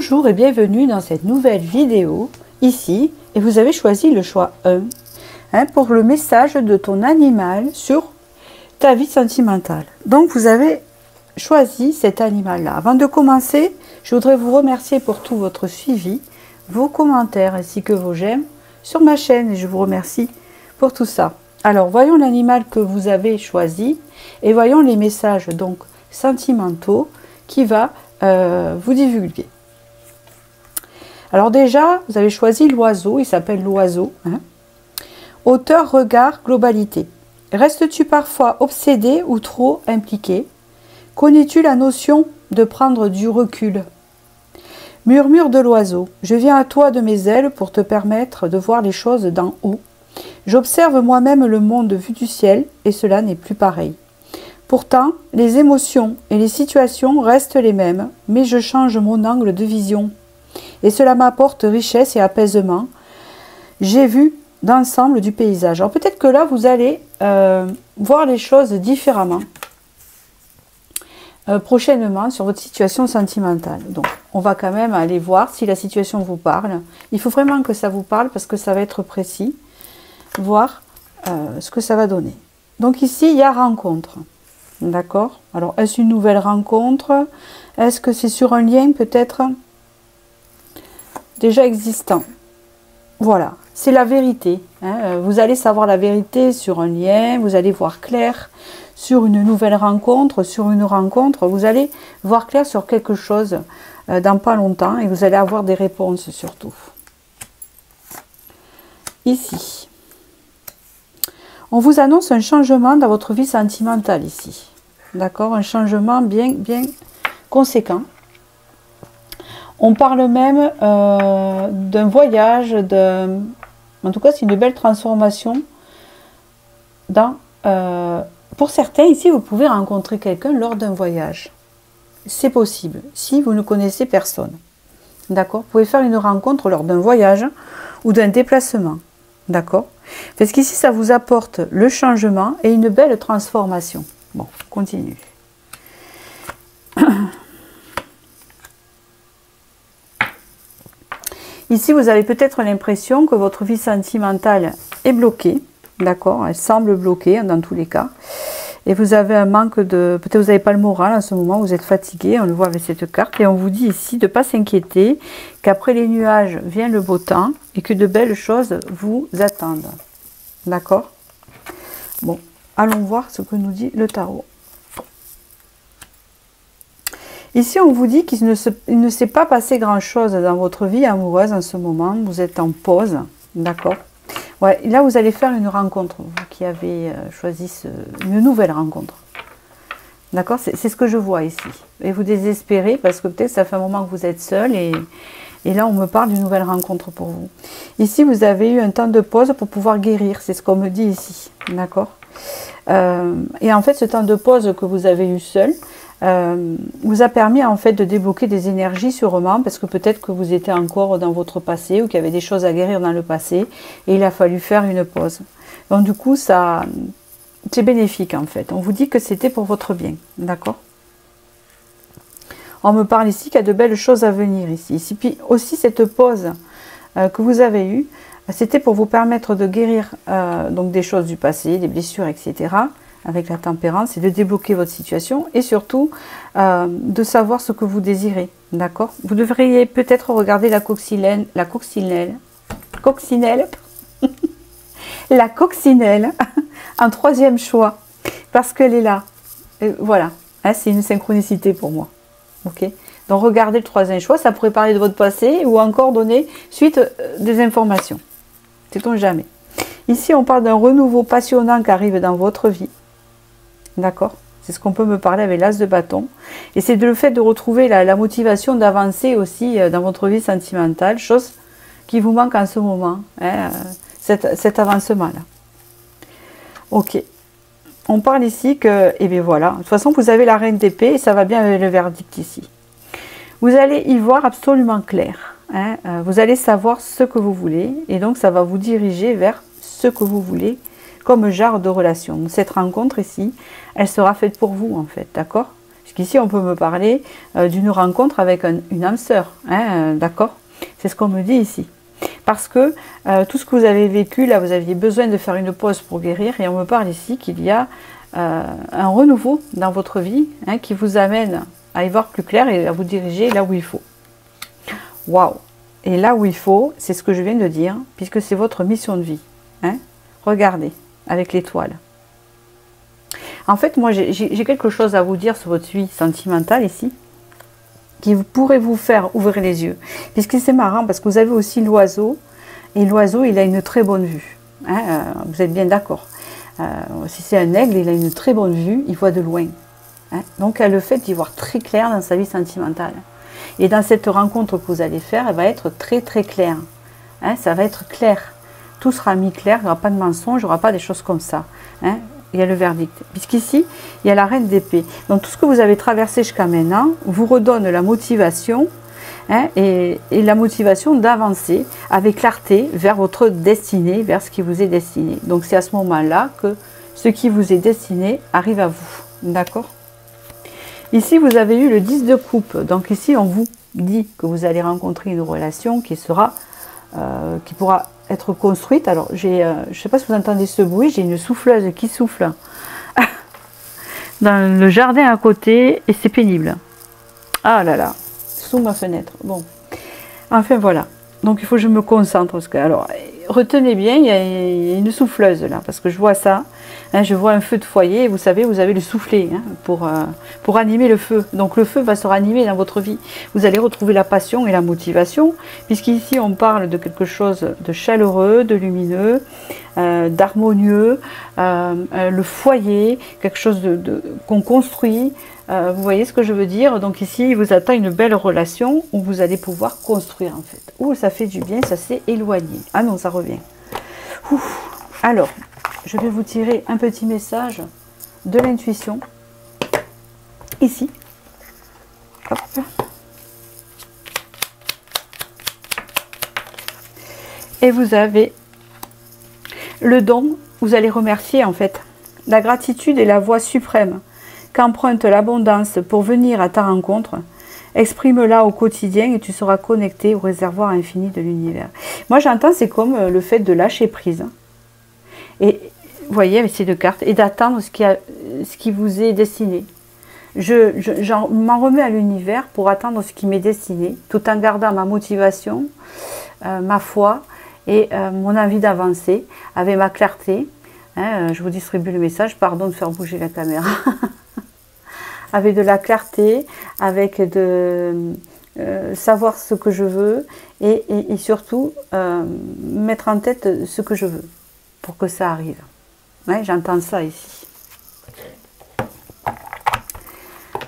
Bonjour et bienvenue dans cette nouvelle vidéo ici, et vous avez choisi le choix 1 pour le message de ton animal sur ta vie sentimentale. Donc vous avez choisi cet animal là. Avant de commencer, je voudrais vous remercier pour tout votre suivi, vos commentaires ainsi que vos j'aime sur ma chaîne, et je vous remercie pour tout ça. Alors voyons l'animal que vous avez choisi et voyons les messages donc sentimentaux qui va vous divulguer. Alors déjà, vous avez choisi l'oiseau, il s'appelle l'oiseau. Hauteur, regard, globalité. Restes-tu parfois obsédé ou trop impliqué? Connais-tu la notion de prendre du recul? Murmure de l'oiseau. Je viens à toi de mes ailes pour te permettre de voir les choses d'en haut. J'observe moi-même le monde vu du ciel et cela n'est plus pareil. Pourtant, les émotions et les situations restent les mêmes, mais je change mon angle de vision. Et cela m'apporte richesse et apaisement. J'ai vu d'ensemble du paysage. Alors peut-être que là, vous allez voir les choses différemment prochainement sur votre situation sentimentale. Donc, on va quand même aller voir si la situation vous parle. Il faut vraiment que ça vous parle parce que ça va être précis. Voir ce que ça va donner. Donc ici, il y a rencontre. D'accord? Alors, est-ce une nouvelle rencontre? Est-ce que c'est sur un lien peut-être déjà existant? Voilà, c'est la vérité. Vous allez savoir la vérité sur un lien, vous allez voir clair sur une nouvelle rencontre, sur une rencontre. Vous allez voir clair sur quelque chose dans pas longtemps et vous allez avoir des réponses surtout. Ici. On vous annonce un changement dans votre vie sentimentale ici. D'accord? Un changement bien conséquent. On parle même d'un voyage, en tout cas c'est une belle transformation. Pour certains ici, vous pouvez rencontrer quelqu'un lors d'un voyage. C'est possible, si vous ne connaissez personne. D'accord? Vous pouvez faire une rencontre lors d'un voyage ou d'un déplacement. D'accord? Parce qu'ici, ça vous apporte le changement et une belle transformation. Bon, continue. Ici, vous avez peut-être l'impression que votre vie sentimentale est bloquée. D'accord? Elle semble bloquée dans tous les cas. Et vous avez un manque de... Peut-être vous n'avez pas le moral en ce moment, vous êtes fatigué, on le voit avec cette carte. Et on vous dit ici de ne pas s'inquiéter, qu'après les nuages vient le beau temps et que de belles choses vous attendent. D'accord? Bon, allons voir ce que nous dit le tarot. Ici, on vous dit qu'il ne s'est pas passé grand-chose dans votre vie amoureuse en ce moment. Vous êtes en pause, d'accord? Ouais, là, vous allez faire une rencontre, vous qui avez choisi une nouvelle rencontre. D'accord? C'est ce que je vois ici. Et vous désespérez parce que peut-être ça fait un moment que vous êtes seul et là, on me parle d'une nouvelle rencontre pour vous. Ici, vous avez eu un temps de pause pour pouvoir guérir. C'est ce qu'on me dit ici. D'accord? Et en fait, ce temps de pause que vous avez eu seul vous a permis en fait de débloquer des énergies sûrement parce que peut-être que vous étiez encore dans votre passé ou qu'il y avait des choses à guérir dans le passé et il a fallu faire une pause. Donc du coup, ça c'est bénéfique en fait. On vous dit que c'était pour votre bien. D'accord? On me parle ici qu'il y a de belles choses à venir ici. Puis aussi cette pause que vous avez eue, c'était pour vous permettre de guérir donc des choses du passé, des blessures, etc. avec la tempérance et de débloquer votre situation et surtout de savoir ce que vous désirez. D'accord? Vous devriez peut-être regarder la coccinelle la coccinelle en troisième choix parce qu'elle est là. Et voilà, c'est une synchronicité pour moi. Ok, donc regardez le troisième choix, ça pourrait parler de votre passé ou encore donner suite des informations. Sait-on jamais. Ici, on parle d'un renouveau passionnant qui arrive dans votre vie. D'accord? C'est ce qu'on peut me parler avec l'as de bâton. Et c'est le fait de retrouver la motivation d'avancer aussi dans votre vie sentimentale, chose qui vous manque en ce moment, cet avancement-là. Ok. On parle ici que, et bien voilà, de toute façon, vous avez la reine d'épée et ça va bien avec le verdict ici. Vous allez y voir absolument clair. Vous allez savoir ce que vous voulez et donc ça va vous diriger vers ce que vous voulez comme genre de relation. Cette rencontre ici, elle sera faite pour vous en fait, d'accord? Puisqu'ici, on peut me parler d'une rencontre avec une âme sœur. Hein, d'accord? C'est ce qu'on me dit ici. Parce que tout ce que vous avez vécu, là, vous aviez besoin de faire une pause pour guérir. Et on me parle ici qu'il y a un renouveau dans votre vie, hein, qui vous amène à y voir plus clair et à vous diriger là où il faut. Waouh! Et là où il faut, c'est ce que je viens de dire, puisque c'est votre mission de vie. Hein? Regardez, avec l'étoile. En fait, moi, j'ai quelque chose à vous dire sur votre vie sentimentale ici, qui pourrait vous faire ouvrir les yeux. Puisque c'est marrant, parce que vous avez aussi l'oiseau, et l'oiseau, il a une très bonne vue. Hein? Vous êtes bien d'accord. Si c'est un aigle, il a une très bonne vue, il voit de loin. Hein? Donc, le fait d'y voir très clair dans sa vie sentimentale. Et dans cette rencontre que vous allez faire, elle va être très très claire. Hein? Ça va être clair. Tout sera mis clair, il n'y aura pas de mensonge, il n'y aura pas des choses comme ça. Hein? Il y a le verdict. Puisqu'ici, il y a la reine d'épée. Donc tout ce que vous avez traversé jusqu'à maintenant vous redonne la motivation, hein, et la motivation d'avancer avec clarté vers votre destinée, vers ce qui vous est destiné. Donc c'est à ce moment-là que ce qui vous est destiné arrive à vous. D'accord? Ici, vous avez eu le 10 de coupe. Donc ici, on vous dit que vous allez rencontrer une relation qui sera, qui pourra être construite. Alors, je ne sais pas si vous entendez ce bruit, j'ai une souffleuse qui souffle dans le jardin à côté et c'est pénible. Ah là là, sous ma fenêtre. Bon, enfin voilà. Donc il faut que je me concentre. Parce que, alors, retenez bien, il y a une souffleuse là, parce que je vois ça. Hein, je vois un feu de foyer, et vous savez, vous avez le soufflet, hein, pour animer le feu. Donc le feu va se ranimer dans votre vie. Vous allez retrouver la passion et la motivation, puisqu'ici on parle de quelque chose de chaleureux, de lumineux, d'harmonieux, le foyer, quelque chose qu'on construit. Vous voyez ce que je veux dire? Donc ici, il vous attend une belle relation où vous allez pouvoir construire en fait. Ouh, ça fait du bien, ça s'est éloigné. Ah non, ça revient. Ouf. Alors, je vais vous tirer un petit message de l'intuition. Ici. Hop. Et vous avez le don, vous allez remercier en fait. La gratitude est la voie suprême qu'emprunte l'abondance pour venir à ta rencontre. Exprime-la au quotidien et tu seras connecté au réservoir infini de l'univers. Moi j'entends, c'est comme le fait de lâcher prise. Et vous voyez avec ces deux cartes, et d'attendre ce qui vous est destiné. Je m'en remets à l'univers pour attendre ce qui m'est destiné, tout en gardant ma motivation, ma foi et mon envie d'avancer avec ma clarté. Hein, je vous distribue le message, pardon de faire bouger la caméra. Avec de la clarté, avec de savoir ce que je veux et surtout mettre en tête ce que je veux pour que ça arrive. Ouais, j'entends ça ici.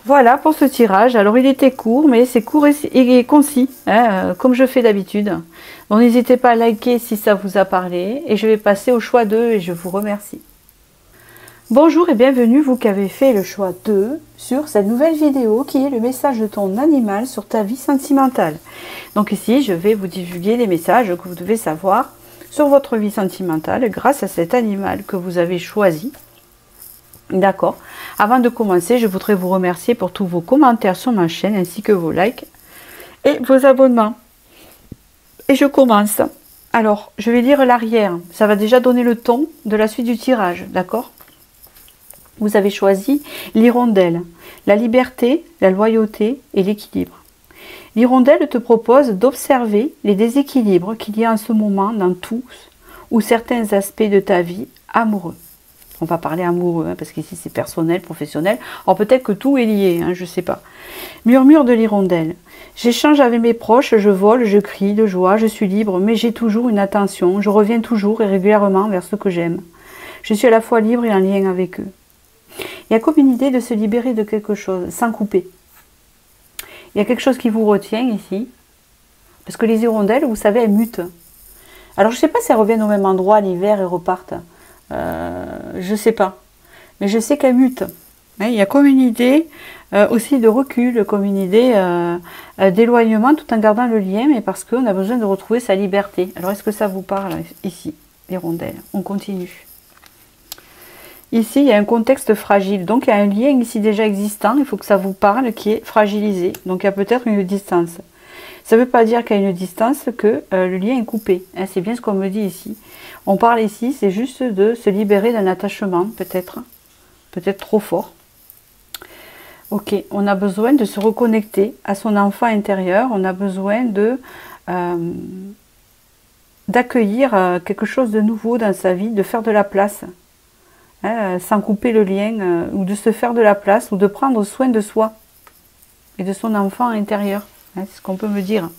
Voilà pour ce tirage. Alors il était court, mais c'est court et concis, hein, comme je fais d'habitude. Donc n'hésitez pas à liker si ça vous a parlé. Et je vais passer au choix 2 et je vous remercie. Bonjour et bienvenue, vous qui avez fait le choix 2 sur cette nouvelle vidéo qui est le message de ton animal sur ta vie sentimentale. Donc ici, je vais vous divulguer les messages que vous devez savoir sur votre vie sentimentale grâce à cet animal que vous avez choisi. D'accord. Avant de commencer, je voudrais vous remercier pour tous vos commentaires sur ma chaîne ainsi que vos likes et vos abonnements. Et je commence. Alors, je vais lire l'arrière. Ça va déjà donner le ton de la suite du tirage, d'accord? Vous avez choisi l'hirondelle, la liberté, la loyauté et l'équilibre. L'hirondelle te propose d'observer les déséquilibres qu'il y a en ce moment dans tous ou certains aspects de ta vie amoureux. On va parler amoureux, hein, parce qu'ici c'est personnel, professionnel. Alors peut-être que tout est lié, hein, je ne sais pas. Murmure de l'hirondelle. J'échange avec mes proches, je vole, je crie de joie, je suis libre, mais j'ai toujours une attention. Je reviens toujours et régulièrement vers ce que j'aime. Je suis à la fois libre et en lien avec eux. Il y a comme une idée de se libérer de quelque chose, sans couper. Il y a quelque chose qui vous retient ici. Parce que les hirondelles, vous savez, elles mutent. Alors je ne sais pas si elles reviennent au même endroit l'hiver et repartent. Je ne sais pas. Mais je sais qu'elles mutent. Il y a comme une idée aussi de recul, comme une idée d'éloignement tout en gardant le lien, mais parce qu'on a besoin de retrouver sa liberté. Alors est-ce que ça vous parle ici, hirondelles? On continue. Ici, il y a un contexte fragile. Donc, il y a un lien ici déjà existant. Il faut que ça vous parle, qui est fragilisé. Donc, il y a peut-être une distance. Ça ne veut pas dire qu'à une distance que le lien est coupé. Hein, c'est bien ce qu'on me dit ici. On parle ici, c'est juste de se libérer d'un attachement, peut-être. Peut-être trop fort. Ok, on a besoin de se reconnecter à son enfant intérieur. On a besoin de d'accueillir quelque chose de nouveau dans sa vie, de faire de la place. Hein, sans couper le lien, ou de se faire de la place, ou de prendre soin de soi et de son enfant intérieur. Hein, c'est ce qu'on peut me dire.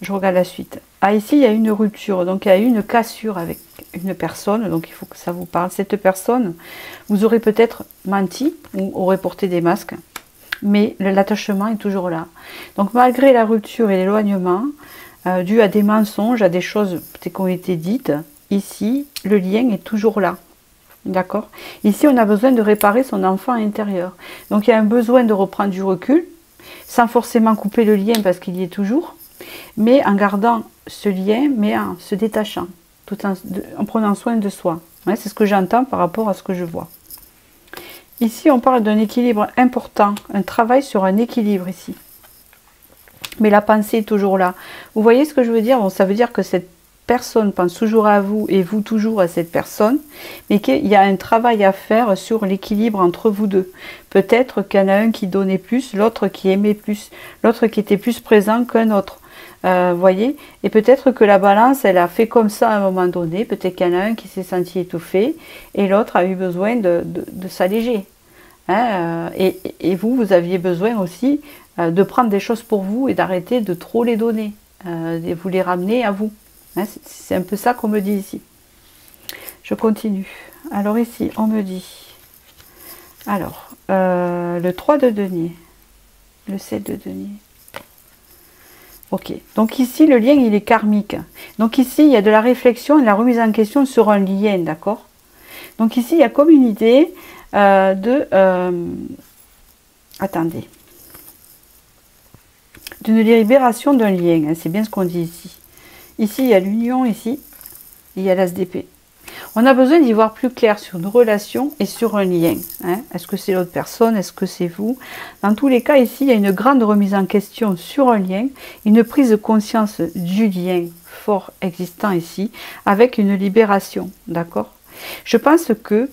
Je regarde la suite. Ah, ici, il y a une rupture, donc il y a eu une cassure avec une personne, donc il faut que ça vous parle. Cette personne, vous aurez peut-être menti, ou aurez porté des masques, mais l'attachement est toujours là. Donc malgré la rupture et l'éloignement, dû à des mensonges, à des choses qui ont été dites, ici, le lien est toujours là. D'accord? Ici, on a besoin de réparer son enfant intérieur. Donc, il y a un besoin de reprendre du recul, sans forcément couper le lien parce qu'il y est toujours, mais en gardant ce lien, mais en se détachant, tout en prenant soin de soi. Ouais, c'est ce que j'entends par rapport à ce que je vois. Ici, on parle d'un équilibre important, un travail sur un équilibre ici. Mais la pensée est toujours là. Vous voyez ce que je veux dire? Bon, ça veut dire que cette personne pense toujours à vous et vous toujours à cette personne, mais qu'il y a un travail à faire sur l'équilibre entre vous deux. Peut-être qu'il y en a un qui donnait plus, l'autre qui aimait plus, l'autre qui était plus présent qu'un autre. Voyez, et peut-être que la balance, elle a fait comme ça à un moment donné, peut-être qu'il y en a un qui s'est senti étouffé et l'autre a eu besoin de s'alléger. Hein, et vous, vous aviez besoin aussi de prendre des choses pour vous et d'arrêter de trop les donner, de vous les ramener à vous. Hein, c'est un peu ça qu'on me dit ici. Je continue. Alors ici, on me dit, alors, le 3 de denier, le 7 de denier. Ok, donc ici, le lien, il est karmique. Donc ici, il y a de la réflexion et de la remise en question sur un lien, d'accord? Donc ici, il y a comme une idée attendez. D'une libération d'un lien, hein, c'est bien ce qu'on dit ici. Ici, il y a l'union, ici, il y a l'ASDP. On a besoin d'y voir plus clair sur une relation et sur un lien. Hein. Est-ce que c'est l'autre personne? Est-ce que c'est vous? Dans tous les cas, ici, il y a une grande remise en question sur un lien, une prise de conscience du lien fort existant ici, avec une libération. D'accord? Je pense que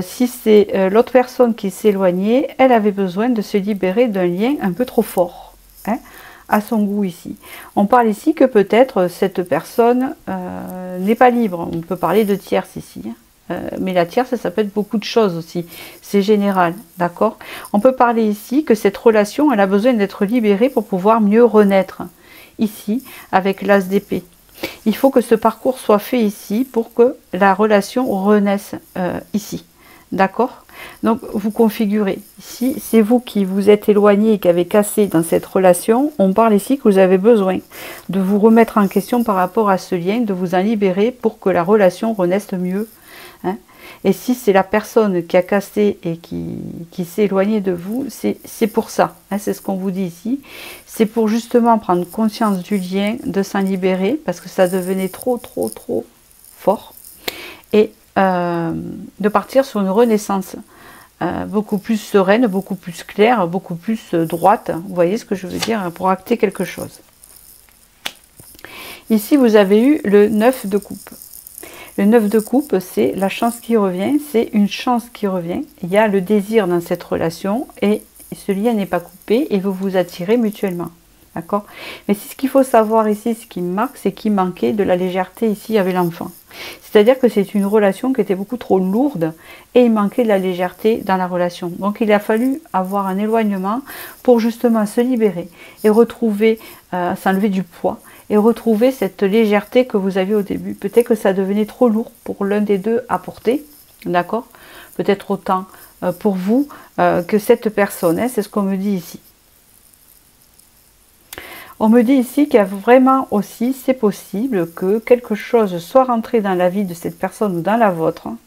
si c'est l'autre personne qui s'éloignait, elle avait besoin de se libérer d'un lien un peu trop fort. Hein, à son goût ici. On parle ici que peut-être cette personne n'est pas libre. On peut parler de tierce ici. Mais la tierce, ça peut être beaucoup de choses aussi. C'est général, d'accord? On peut parler ici que cette relation, elle a besoin d'être libérée pour pouvoir mieux renaître. Ici, avec l'as d'épée. Il faut que ce parcours soit fait ici pour que la relation renaisse ici. D'accord? Donc, vous configurez. Ici, c'est vous qui vous êtes éloigné et qui avez cassé dans cette relation. On parle ici que vous avez besoin de vous remettre en question par rapport à ce lien, de vous en libérer pour que la relation renaisse mieux. Hein. Et si c'est la personne qui a cassé et qui s'est éloignée de vous, c'est pour ça. Hein, c'est ce qu'on vous dit ici. C'est pour justement prendre conscience du lien, de s'en libérer, parce que ça devenait trop fort. Et de partir sur une renaissance beaucoup plus sereine, beaucoup plus claire, beaucoup plus droite. Vous voyez ce que je veux dire, pour acter quelque chose. Ici, vous avez eu le 9 de coupe. Le 9 de coupe, c'est la chance qui revient, c'est une chance qui revient. Il y a le désir dans cette relation et ce lien n'est pas coupé et vous vous attirez mutuellement. D'accord? Mais ce qu'il faut savoir ici, ce qui me marque, c'est qu'il manquait de la légèreté ici avec l'enfant. C'est-à-dire que c'est une relation qui était beaucoup trop lourde et il manquait de la légèreté dans la relation. Donc il a fallu avoir un éloignement pour justement se libérer et retrouver, s'enlever du poids et retrouver cette légèreté que vous aviez au début. Peut-être que ça devenait trop lourd pour l'un des deux à porter, d'accord? Peut-être autant pour vous que cette personne, hein, c'est ce qu'on me dit ici. On me dit ici qu'il y a vraiment aussi, c'est possible que quelque chose soit rentré dans la vie de cette personne ou dans la vôtre, hein,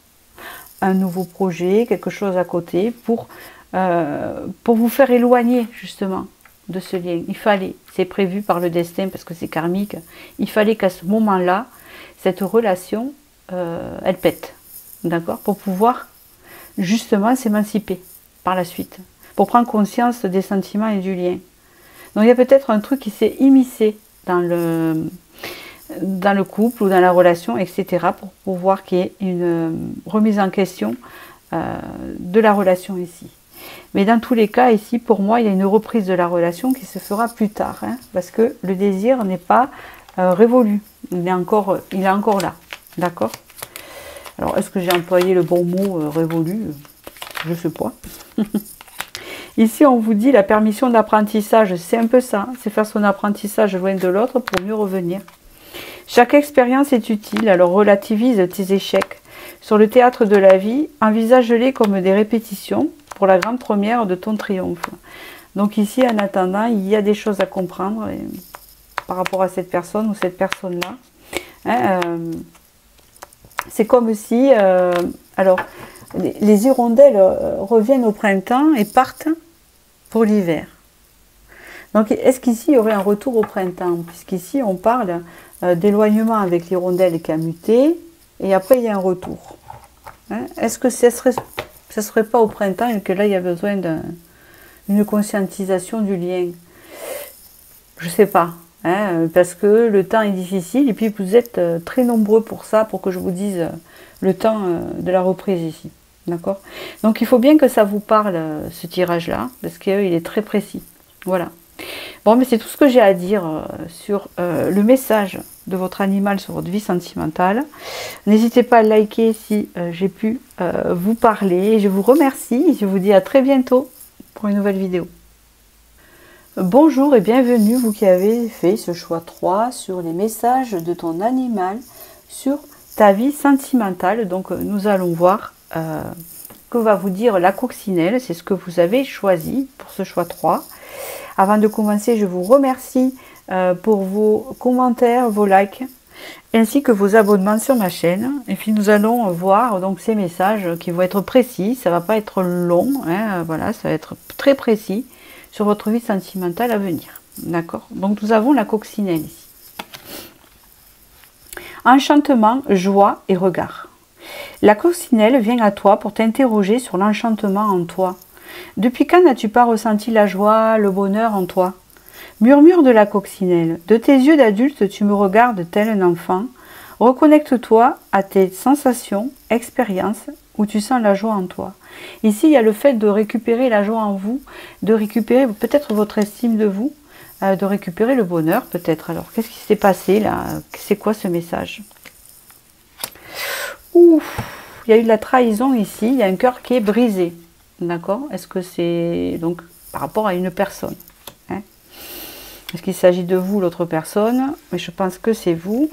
un nouveau projet, quelque chose à côté, pour vous faire éloigner justement de ce lien. Il fallait, c'est prévu par le destin parce que c'est karmique, il fallait qu'à ce moment-là, cette relation, elle pète. d'accord, pour pouvoir justement s'émanciper par la suite, pour prendre conscience des sentiments et du lien. Donc il y a peut-être un truc qui s'est immiscé dans le couple ou dans la relation, etc., pour pouvoir qu'il y ait une remise en question de la relation ici. Mais dans tous les cas, ici, pour moi, il y a une reprise de la relation qui se fera plus tard, hein, parce que le désir n'est pas révolu, il est encore là, d'accord? Alors, est-ce que j'ai employé le bon mot révolu? Je ne sais pas. Ici, on vous dit la permission d'apprentissage, c'est un peu ça, c'est faire son apprentissage loin de l'autre pour mieux revenir. Chaque expérience est utile, alors relativise tes échecs. Sur le théâtre de la vie, envisage-les comme des répétitions pour la grande première de ton triomphe. Donc ici, en attendant, il y a des choses à comprendre par rapport à cette personne ou cette personne-là. Hein, c'est comme si, alors, les hirondelles reviennent au printemps et partent pour l'hiver. Donc, est-ce qu'ici, il y aurait un retour au printemps? Puisqu'ici, on parle d'éloignement avec l'hirondelle qui a muté, et après, il y a un retour. Hein? Est-ce que ça serait pas au printemps et que là, il y a besoin d'une conscientisation du lien? Je sais pas. Hein, parce que le temps est difficile, et puis vous êtes très nombreux pour ça, pour que je vous dise le temps de la reprise ici. D'accord? Donc, il faut bien que ça vous parle, ce tirage-là, parce qu'il est très précis. Voilà. Bon, mais c'est tout ce que j'ai à dire sur le message de votre animal sur votre vie sentimentale. N'hésitez pas à liker si j'ai pu vous parler. Je vous remercie. Je vous dis à très bientôt pour une nouvelle vidéo. Bonjour et bienvenue, vous qui avez fait ce choix 3 sur les messages de ton animal sur ta vie sentimentale. Donc, nous allons voir que va vous dire la coccinelle. C'est ce que vous avez choisi pour ce choix 3. Avant de commencer, je vous remercie pour vos commentaires, vos likes, ainsi que vos abonnements sur ma chaîne. Et puis nous allons voir donc ces messages qui vont être précis. Ça ne va pas être long, hein, voilà, ça va être très précis sur votre vie sentimentale à venir. D'accord? Donc nous avons la coccinelle ici. Enchantement, joie et regard. La coccinelle vient à toi pour t'interroger sur l'enchantement en toi. Depuis quand n'as-tu pas ressenti la joie, le bonheur en toi? Murmure de la coccinelle. De tes yeux d'adulte, tu me regardes tel un enfant. Reconnecte-toi à tes sensations, expériences, où tu sens la joie en toi. Ici, il y a le fait de récupérer la joie en vous, de récupérer peut-être votre estime de vous, de récupérer le bonheur peut-être. Alors, qu'est-ce qui s'est passé là? C'est quoi ce message? Ouf, il y a eu de la trahison ici, il y a un cœur qui est brisé. D'accord? Est-ce que c'est donc par rapport à une personne, hein? Est-ce qu'il s'agit de vous, l'autre personne? Mais je pense que c'est vous.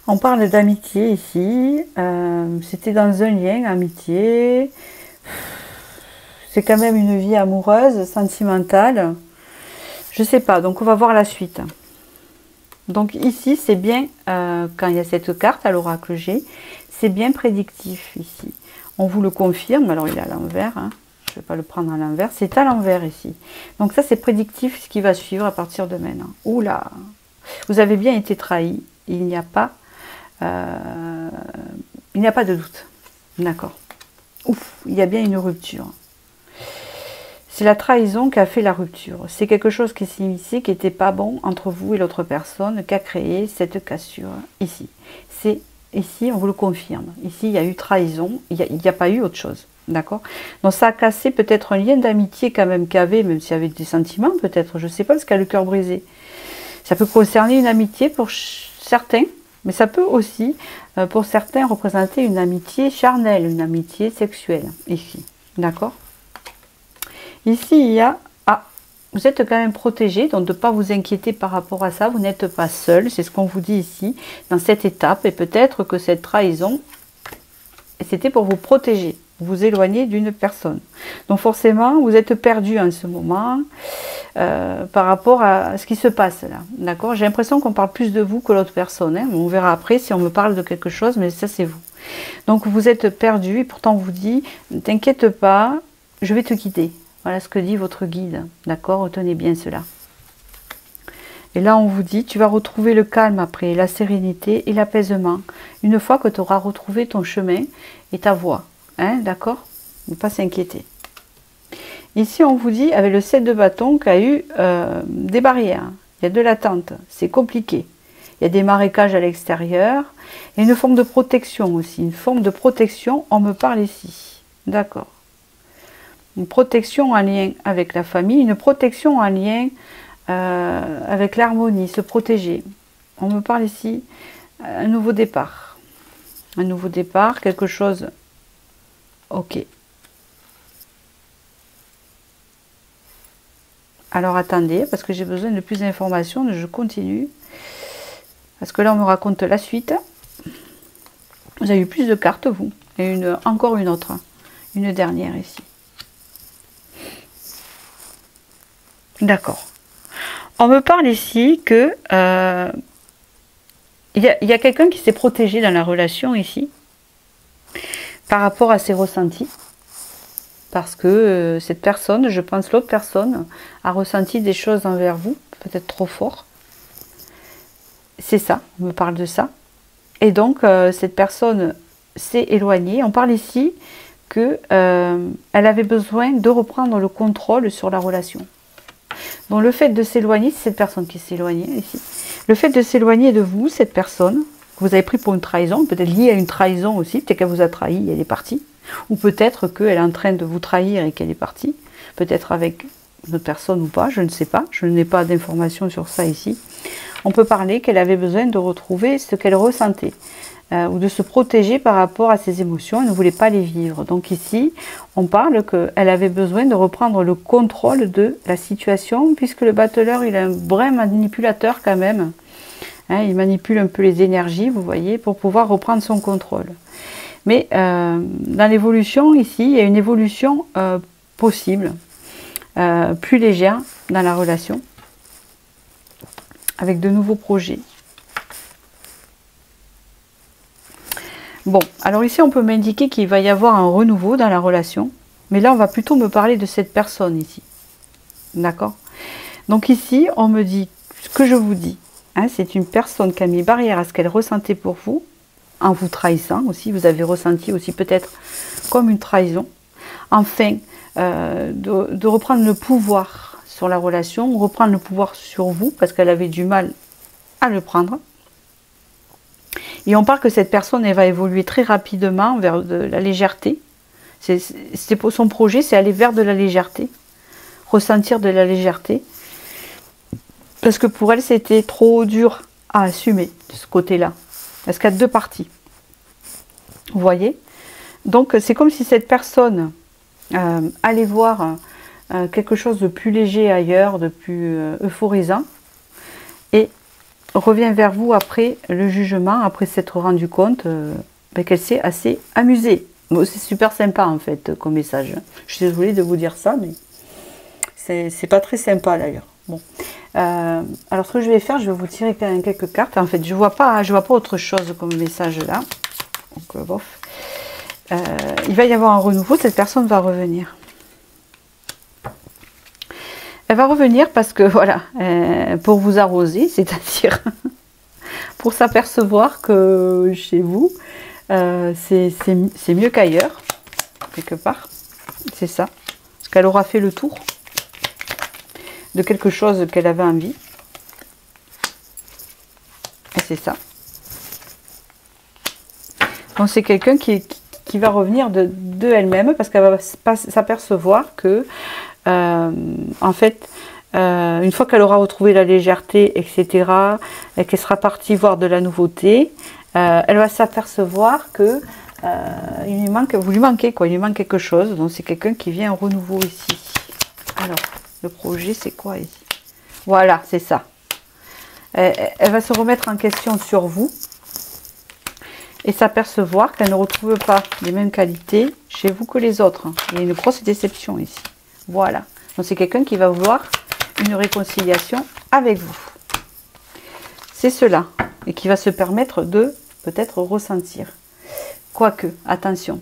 On parle d'amitié ici. C'était dans un lien, amitié. C'est quand même une vie amoureuse, sentimentale. Je sais pas, donc on va voir la suite. Donc ici, c'est bien, quand il y a cette carte à l'oracle G, c'est bien prédictif ici. On vous le confirme, alors il est à l'envers, hein. Je ne vais pas le prendre à l'envers, c'est à l'envers ici. Donc ça, c'est prédictif ce qui va suivre à partir de maintenant. Oula, vous avez bien été trahi, il n'y a pas de doute. D'accord. Ouf, il y a bien une rupture. C'est la trahison qui a fait la rupture. C'est quelque chose qui s'est immiscé, qui n'était pas bon entre vous et l'autre personne, qui a créé cette cassure ici. C'est ici, on vous le confirme. Ici, il y a eu trahison, il n'y a pas eu autre chose. D'accord? Donc ça a cassé peut-être un lien d'amitié quand même qu'il y avait, même s'il y avait des sentiments peut-être, je ne sais pas, parce qu'il y a le cœur brisé. Ça peut concerner une amitié pour certains, mais ça peut aussi, pour certains, représenter une amitié charnelle, une amitié sexuelle, ici. D'accord? Ici, il y a... Ah, vous êtes quand même protégé, donc de ne pas vous inquiéter par rapport à ça. Vous n'êtes pas seul, c'est ce qu'on vous dit ici, dans cette étape. Et peut-être que cette trahison, c'était pour vous protéger, vous éloigner d'une personne. Donc forcément, vous êtes perdu en ce moment par rapport à ce qui se passe là. D'accord? J'ai l'impression qu'on parle plus de vous que l'autre personne. Hein. On verra après si on me parle de quelque chose, mais ça, c'est vous. Donc vous êtes perdu et pourtant on vous dit, ne t'inquiète pas, je vais te guider. Voilà ce que dit votre guide, d'accord? Retenez bien cela. Et là, on vous dit, tu vas retrouver le calme après, la sérénité et l'apaisement. Une fois que tu auras retrouvé ton chemin et ta voie. Hein, d'accord? Ne pas s'inquiéter. Ici, on vous dit, avec le 7 de bâton, qu'il y a eu des barrières. Il y a de l'attente. C'est compliqué. Il y a des marécages à l'extérieur. Et une forme de protection aussi. Une forme de protection, on me parle ici. D'accord. Une protection en lien avec la famille. Une protection en lien avec l'harmonie. Se protéger. On me parle ici un nouveau départ. Un nouveau départ. Quelque chose... Ok. Alors attendez, parce que j'ai besoin de plus d'informations. Je continue. Parce que là, on me raconte la suite. Vous avez eu plus de cartes, vous. Et encore une autre. Une dernière ici. D'accord. On me parle ici que il y a quelqu'un qui s'est protégé dans la relation ici. Par rapport à ses ressentis. Parce que cette personne, je pense l'autre personne, a ressenti des choses envers vous. Peut-être trop fort. C'est ça, on me parle de ça. Et donc, cette personne s'est éloignée. On parle ici qu'elle avait besoin de reprendre le contrôle sur la relation. Donc, le fait de s'éloigner, c'est cette personne qui s'est éloignée ici. Le fait de s'éloigner de vous, cette personne, que vous avez pris pour une trahison, peut-être liée à une trahison aussi, peut-être qu'elle vous a trahi et elle est partie. Ou peut-être qu'elle est en train de vous trahir et qu'elle est partie. Peut-être avec une autre personne ou pas, je ne sais pas. Je n'ai pas d'informations sur ça ici. On peut parler qu'elle avait besoin de retrouver ce qu'elle ressentait ou de se protéger par rapport à ses émotions. Elle ne voulait pas les vivre. Donc ici, on parle qu'elle avait besoin de reprendre le contrôle de la situation puisque le battleur, il est un vrai manipulateur quand même. Hein, il manipule un peu les énergies, vous voyez, pour pouvoir reprendre son contrôle. Mais dans l'évolution, ici, il y a une évolution possible, plus légère dans la relation. Avec de nouveaux projets. Bon, alors ici on peut m'indiquer qu'il va y avoir un renouveau dans la relation. Mais là on va plutôt me parler de cette personne ici. D'accord? Donc ici on me dit, ce que je vous dis, hein, c'est une personne qui a mis barrière à ce qu'elle ressentait pour vous, en vous trahissant aussi. Vous avez ressenti aussi peut-être comme une trahison. Enfin, de reprendre le pouvoir sur la relation, reprendre le pouvoir sur vous, parce qu'elle avait du mal à le prendre. Et on parle que cette personne, elle va évoluer très rapidement vers de la légèreté. C'est pour son projet, c'est aller vers de la légèreté, ressentir de la légèreté. Parce que pour elle, c'était trop dur à assumer de ce côté-là. Parce qu'il y a deux parties. Vous voyez? Donc, c'est comme si cette personne allait voir quelque chose de plus léger ailleurs, de plus euphorisant, et revient vers vous après le jugement, après s'être rendu compte qu'elle s'est assez amusée. Bon, c'est super sympa en fait comme message. Je suis désolée de vous dire ça, mais c'est pas très sympa d'ailleurs. Bon, alors ce que je vais faire, je vais vous tirer quand même quelques cartes. En fait, je vois pas autre chose comme message là. Donc bof. Il va y avoir un renouveau. Cette personne va revenir. Elle va revenir parce que, voilà, pour vous arroser, c'est-à-dire pour s'apercevoir que chez vous, c'est mieux qu'ailleurs, quelque part. C'est ça. Parce qu'elle aura fait le tour de quelque chose qu'elle avait envie. Et c'est ça. Donc c'est quelqu'un qui va revenir de elle-même parce qu'elle va s'apercevoir que en fait, une fois qu'elle aura retrouvé la légèreté, etc., et qu'elle sera partie voir de la nouveauté, elle va s'apercevoir que vous lui manquez, quoi, il lui manque quelque chose. Donc c'est quelqu'un qui vient en renouveau ici. Alors, le projet, c'est quoi ici? Voilà, c'est ça. Elle va se remettre en question sur vous et s'apercevoir qu'elle ne retrouve pas les mêmes qualités chez vous que les autres. Il y a une grosse déception ici. Voilà. Donc c'est quelqu'un qui va vouloir une réconciliation avec vous. C'est cela. Et qui va se permettre de peut-être ressentir. Quoique, attention.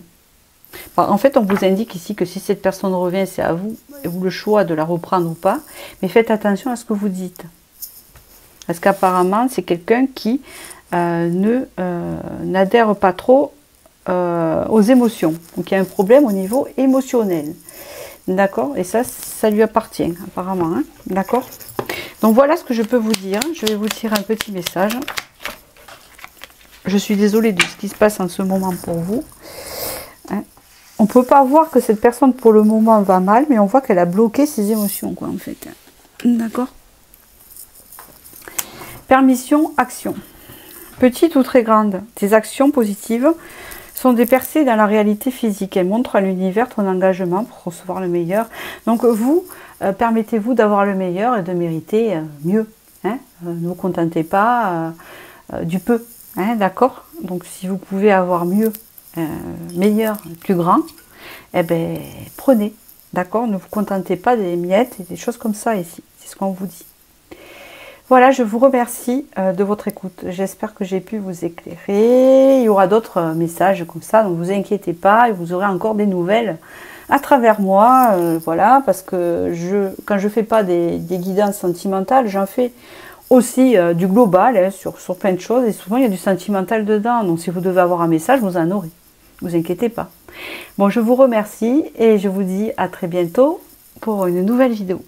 En fait, on vous indique ici que si cette personne revient, c'est à vous, et vous le choix de la reprendre ou pas. Mais faites attention à ce que vous dites. Parce qu'apparemment, c'est quelqu'un qui n'adhère pas trop aux émotions. Donc il y a un problème au niveau émotionnel. D'accord? Et ça lui appartient apparemment. Hein, d'accord? Donc voilà ce que je peux vous dire. Je vais vous tirer un petit message. Je suis désolée de ce qui se passe en ce moment pour vous. Hein? On ne peut pas voir que cette personne pour le moment va mal, mais on voit qu'elle a bloqué ses émotions, quoi, en fait. D'accord? Permission, action. Petite ou très grande, tes actions positives sont des percées dans la réalité physique. Elles montrent à l'univers ton engagement pour recevoir le meilleur. Donc vous, permettez-vous d'avoir le meilleur et de mériter mieux. Hein? Ne vous contentez pas du peu. Hein, d'accord? Donc si vous pouvez avoir mieux, meilleur, plus grand, eh ben prenez. D'accord? Ne vous contentez pas des miettes et des choses comme ça ici. C'est ce qu'on vous dit. Voilà, je vous remercie de votre écoute. J'espère que j'ai pu vous éclairer. Il y aura d'autres messages comme ça, donc ne vous inquiétez pas. Et vous aurez encore des nouvelles à travers moi. Voilà, parce que quand je ne fais pas des guidances sentimentales, j'en fais aussi du global hein, sur plein de choses. Et souvent, il y a du sentimental dedans. Donc si vous devez avoir un message, vous en aurez. Ne vous inquiétez pas. Bon, je vous remercie et je vous dis à très bientôt pour une nouvelle vidéo.